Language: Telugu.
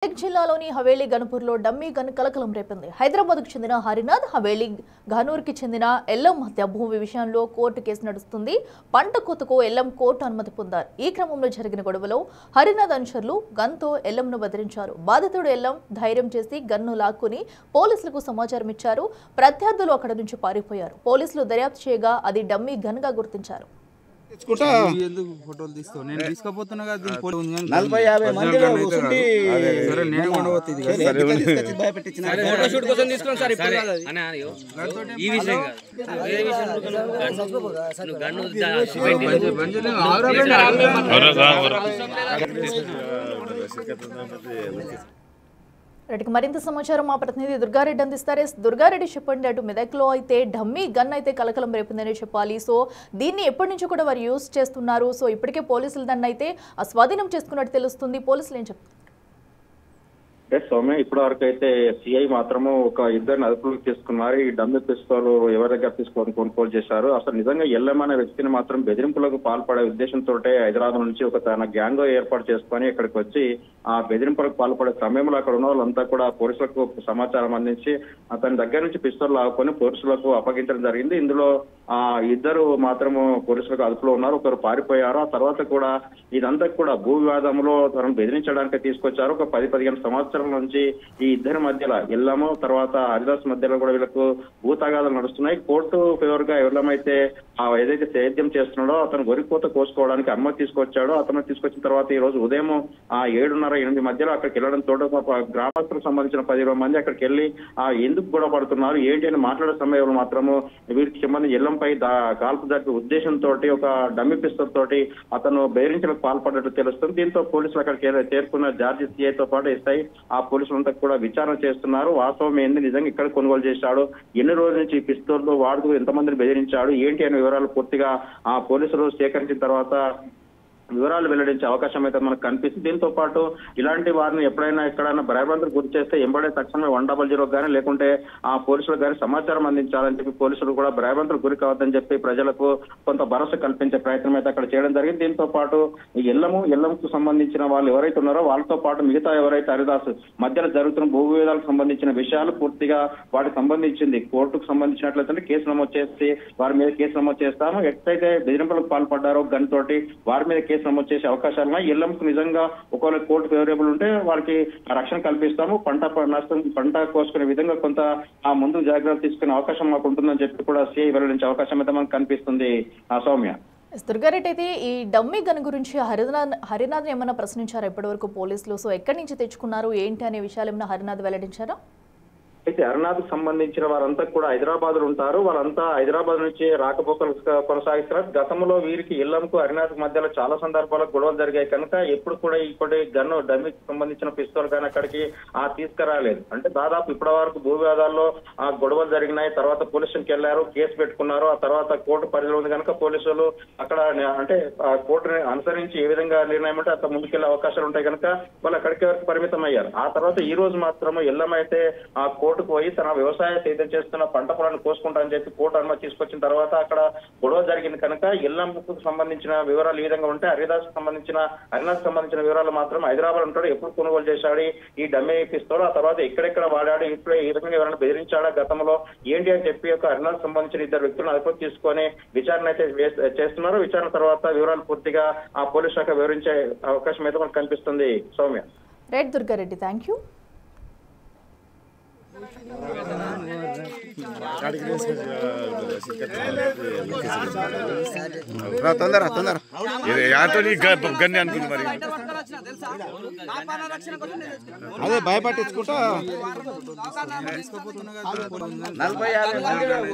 జిల్లాలోని హవేలీ గన్పూర్లో డమ్మీ గన్ కలకలం రేపింది. హైదరాబాద్కు చెందిన హరినాథ్, హవేలీ ఘనూర్కి చెందిన ఎల్లం మధ్య భూమి విషయంలో కోర్టు కేసు నడుస్తుంది. పంట కోతకు ఎల్లం కోర్టు అనుమతి పొందారు. ఈ క్రమంలో జరిగిన గొడవలో హరినాథ్ అనుచరులు గన్తో ఎల్లంను బెదిరించారు. బాధితుడు ఎల్లం ధైర్యం చేసి గన్ను లాక్కుని పోలీసులకు సమాచారం ఇచ్చారు. ప్రత్యర్థులు అక్కడి నుంచి పారిపోయారు. పోలీసులు దర్యాప్తు చేయగా అది డమ్మీ గన్ గా గుర్తించారు. ఫోటోలు తీస్తావు నేను తీసుకుపోతున్నా కదా 40-50 మంది సరే నేను కూడా పోతుంది ఫోటోషూట్ కోసం తీసుకున్నాం సార్ ఇప్పుడు ఈ విషయం వేరే విషయం మరింత సమాచారం మా ప్రతినిధి దుర్గారెడ్డి అందిస్తారు. దుర్గారెడ్డి చెప్పండి, అటు మెదక్లో అయితే డమ్మీ గన్ అయితే కలకలం రేపిందనే చెప్పాలి. సో దీన్ని ఎప్పటి నుంచి కూడా వారు యూజ్ చేస్తున్నారు. సో ఇప్పటికే పోలీసులు దాన్ని అయితే స్వాధీనం చేసుకున్నట్టు తెలుస్తుంది. పోలీసులు ఏం చెప్తున్నారు? సౌమ్య, ఇప్పటి వరకు అయితే సిఐ మాత్రము ఒక ఇద్దరిని అదుపులోకి తీసుకున్నారు. ఈ డమ్మీ పిస్తోల్ ఎవరి దగ్గర తీసుకొని కొనుగోలు చేశారు. అసలు నిజంగా ఎల్ఎం అనే వ్యక్తిని మాత్రం బెదిరింపులకు పాల్పడే ఉద్దేశంతో హైదరాబాద్ నుంచి ఒక తన గ్యాంగ్ ఏర్పాటు చేసుకొని ఇక్కడికి వచ్చి ఆ బెదిరింపులకు పాల్పడే సమయంలో అక్కడ ఉన్న వాళ్ళంతా కూడా పోలీసులకు సమాచారం అందించి అతని దగ్గర నుంచి పిస్తోల్ లాక్కొని పోలీసులకు అప్పగించడం జరిగింది. ఇందులో ఇద్దరు మాత్రము పోలీసులకు అదుపులో ఉన్నారు, ఒకరు పారిపోయారు. ఆ తర్వాత కూడా ఇదంతా కూడా భూ వివాదంలో తనను బెదిరించడానికి తీసుకొచ్చారు. ఒక 10-15 సంవత్సరాల నుంచి ఈ ఇద్దరి మధ్యలో ఎల్లము తర్వాత హరిదాస్ మధ్యలో కూడా వీళ్ళకు భూతగాదాలు నడుస్తున్నాయి. కోర్టు ఫేవర్ గా ఎల్లమైతే ఏదైతే సేద్యం చేస్తున్నాడో అతను గొరికోత కోసుకోవడానికి అనుమతి తీసుకొచ్చాడో అతను తీసుకొచ్చిన తర్వాత ఈ రోజు ఉదయం 7:30-8 మధ్యలో అక్కడికి వెళ్ళడం తోట గ్రామస్తులకు సంబంధించిన 10-20 మంది అక్కడికి వెళ్ళి ఎందుకు గొడవ పడుతున్నారు ఏంటి అని మాట్లాడే సమయంలో మాత్రము వీరికి సంబంధించి ఎల్లంపై కాల్పు జరిపే ఉద్దేశంతో ఒక డమ్మీ పిస్తోల్ తోటి అతను బెదిరించడానికి పాల్పడ్డట్టు తెలుస్తుంది. దీంతో పోలీసులు అక్కడికి చేరుకున్న జార్జి సిఐతో పాటు ఎస్ఐ ఆ పోలీసులంతా కూడా విచారణ చేస్తున్నారు. వాస్తవం ఏంది, నిజంగా ఇక్కడ కొనుగోలు చేశాడు, ఎన్ని రోజుల నుంచి పిస్తోల్ వాడుతూ ఎంతమందిని బెదిరించాడు ఏంటి అనే వివరాలు పూర్తిగా ఆ పోలీసులు సేకరించిన తర్వాత వివరాలు వెల్లడించే అవకాశం అయితే మనకు కనిపిస్తుంది. దీంతో పాటు ఇలాంటి వారిని ఎప్పుడైనా ఎక్కడైనా భయభ్రాంతులకు గురి చేస్తే ఎంబడే తక్షణమే 100 కానీ లేకుంటే ఆ పోలీసులకు కానీ సమాచారం అందించాలని చెప్పి పోలీసులు కూడా భయభ్రాంతులకు గురి కావద్దని చెప్పి ప్రజలకు కొంత భరోసా కల్పించే ప్రయత్నం అయితే అక్కడ చేయడం జరిగింది. దీంతో పాటు ఈ ఎల్లంకు సంబంధించిన వాళ్ళు ఎవరైతే ఉన్నారో వాళ్ళతో పాటు మిగతా ఎవరైతే హరిదాస్ మధ్యలో జరుగుతున్న భూ వివాదాలకు సంబంధించిన విషయాలు పూర్తిగా వాటికి సంబంధించింది కోర్టుకు సంబంధించినట్లయితే కేసు నమోదు చేసి వారి మీద కేసు నమోదు చేస్తాము. ఎక్కడైతే బెదిరింపులకు పాల్పడ్డారో గన్ తోటి వారి మీద కేసు నమోదు చేసే అవకాశాలు ఉన్నాయి. ఎల్లంకు నిజంగా ఒకవేళ కోర్టు ఫేవరబుల్ ఉంటే వారికి రక్షణ కల్పిస్తాము, పంట కోసుకునే విధంగా కొంత ముందు జాగ్రత్తలు తీసుకునే అవకాశం మాకు ఉంటుందని చెప్పి కూడా సిఐ వెల్లడించే అవకాశం అయితే మనకు కనిపిస్తుంది. సౌమ్య, దుర్గారెడ్డి అయితే ఈ డమ్మీ గన్ గురించి హరినాథ్ ఏమైనా ప్రశ్నించారా ఇప్పటివరకు పోలీసులు? సో ఎక్కడి నుంచి తెచ్చుకున్నారు ఏంటి అనే విషయాలు ఏమైనా హరినాథ్ వెల్లడించారా? అయితే హరినాథ్ సంబంధించిన వారంతా కూడా హైదరాబాద్ లో ఉంటారు. వాళ్ళంతా హైదరాబాద్ నుంచి రాకపోకలు కొనసాగిస్తున్నారు. గతంలో వీరికి ఎల్లంకు హరినాథ్ మధ్యలో చాలా సందర్భాల్లో గొడవలు జరిగాయి కనుక ఎప్పుడు కూడా ఇప్పటి గన్ను డమ్మీకి సంబంధించిన పిస్తోల్ కానీ అక్కడికి రాలేదు. అంటే దాదాపు ఇప్పటి వరకు భూ వివాదాల్లో గొడవలు జరిగినాయి. తర్వాత పోలీస్ స్టేషన్కి వెళ్లారు, కేసు పెట్టుకున్నారు. ఆ తర్వాత కోర్టు పరిధిలో ఉంది కనుక పోలీసులు అక్కడ అంటే కోర్టుని అనుసరించి ఏ విధంగా నిర్ణయం అంటే అంత ముందుకెళ్లే అవకాశాలు ఉంటాయి కనుక వాళ్ళు అక్కడికి వరకు పరిమితం అయ్యారు. ఆ తర్వాత ఈ రోజు మాత్రము ఎల్లం అయితే ఆ కోర్టుకు పోయి తన వ్యవసాయ సేద్యం చేస్తున్న పంట పొలాన్ని కోసుకుంటా అని చెప్పి కోర్టు అనుమతి తీసుకొచ్చిన తర్వాత అక్కడ గొడవ జరిగింది కనుక ఎల్లంకు సంబంధించిన వివరాలు ఈ విధంగా ఉంటే హరినాథ్ సంబంధించిన వివరాలు మాత్రం హైదరాబాద్ ఉంటాడు, ఎప్పుడు కొనుగోలు చేశాడు ఈ డమ్మీ పిస్తోల్, ఆ తర్వాత ఎక్కడెక్కడ వాడాడు, ఇప్పుడు ఈ విధంగా ఎవరైనా బెదిరించాడా గతంలో ఏంటి అని చెప్పి ఒక హరినాథ్ సంబంధించిన ఇద్దరు వ్యక్తులను అదుపులోకి తీసుకొని విచారణ అయితే చేస్తున్నారు. విచారణ తర్వాత వివరాలు పూర్తిగా ఆ పోలీస్ శాఖ వివరించే అవకాశం అయితే మనకు కనిపిస్తుంది. Soumya, right Durga Reddy, thank you. అదే భయపట్టించుకుంటా 40-50 మంది